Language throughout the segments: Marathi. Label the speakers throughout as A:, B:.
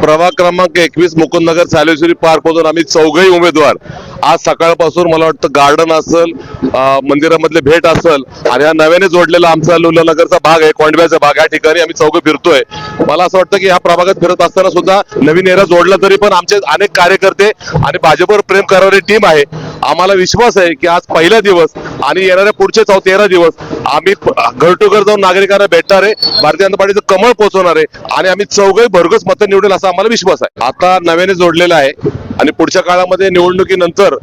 A: प्रभाग क्रमांक 21 मुकुंदनगर सालेश्वरी पार्क मधून आम्ही चौघही उमेदवार आज सकाळपासून मला वाटतं गार्डन असेल, मंदिरामधले भेट असेल आणि हा नव्याने जोडलेला आमचा लुलानगरचा भाग आहे, कोंडव्याचा भाग, या ठिकाणी आम्ही चौघं फिरतोय. मला असं वाटतं की ह्या प्रभागात फिरत असताना सुद्धा नवीन एरा जोडला तरी पण आमचे अनेक कार्यकर्ते आणि भाजपवर प्रेम करणारी टीम आहे. आम्हाला विश्वास आहे की आज पहिला दिवस आणि येणाऱ्या पुढचे 13 दिवस आम्ही घर टू घर जाऊन नागरिकांना भेटणार आहे, भारतीय जनता पार्टीचं कमळ पोहोचवणार आहे आणि आम्ही चौघही भरघोस मतं निवडेल असा आम्हाला विश्वास आहे. आता नव्याने जोडलेला आहे आणि पुढच्या काळामध्ये निवडणुकीनंतर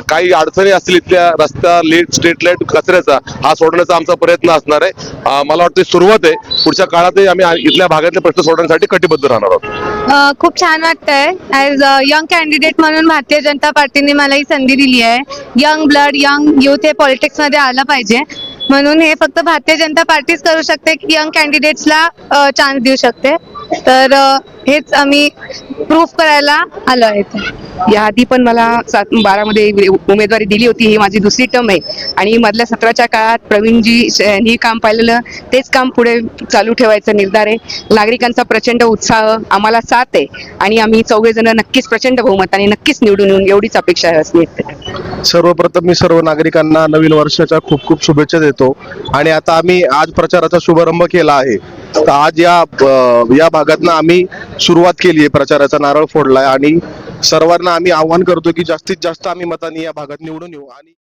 A: काही अडचणी असतील इथल्या रस्ता, स्ट्रीट लाईट, कचऱ्याचा हा सोडण्याचा आमचा प्रयत्न असणार आहे. मला वाटतं सुरुवात आहे, पुढच्या काळातही आम्ही इथल्या भागातले प्रश्न सोडवण्यासाठी कटिबद्ध राहणार आहोत.
B: खूप छान वाटतंय. ऍज यंग कॅन्डिडेट म्हणून भारतीय जनता पार्टीने मला ही संधी दिली आहे. यंग ब्लड, यंग युथ हे पॉलिटिक्स मध्ये आलं पाहिजे, म्हणून हे फक्त भारतीय जनता पार्टीच करू शकते की यंग कॅन्डिडेट्सला चान्स देऊ शकते. तर हेच आम्ही प्रूफ करायला आलो आहे.
C: याआधी पण मला 12 उमेदवारी दिली होती. ही माझी दुसरी टर्म आहे आणि मधल्या 17च्या काळात प्रवीणजी यांनी काम पाहिलेलं तेच काम पुढे चालू ठेवायचा निर्धार आहे. नागरिकांचा प्रचंड उत्साह आम्हाला साथ आहे आणि आम्ही चौघे जण नक्कीच प्रचंड बहुमताने नक्कीच निवडून येऊन एवढीच अपेक्षा असते.
D: सर्वप्रथम मी सर्व नागरिकांना नवीन वर्षाच्या खूप खूप शुभेच्छा देतो आणि आता आम्ही आज प्रचाराचा शुभारंभ केला आहे. तर आज या भागातनं आम्ही सुरुवात केली आहे, प्रचाराचा नारळ फोडलाय आणि सर्वांना आम्ही आव्हान करतो की जास्तीत जास्त आम्ही मतांनी या भागात निवडून येऊ आणि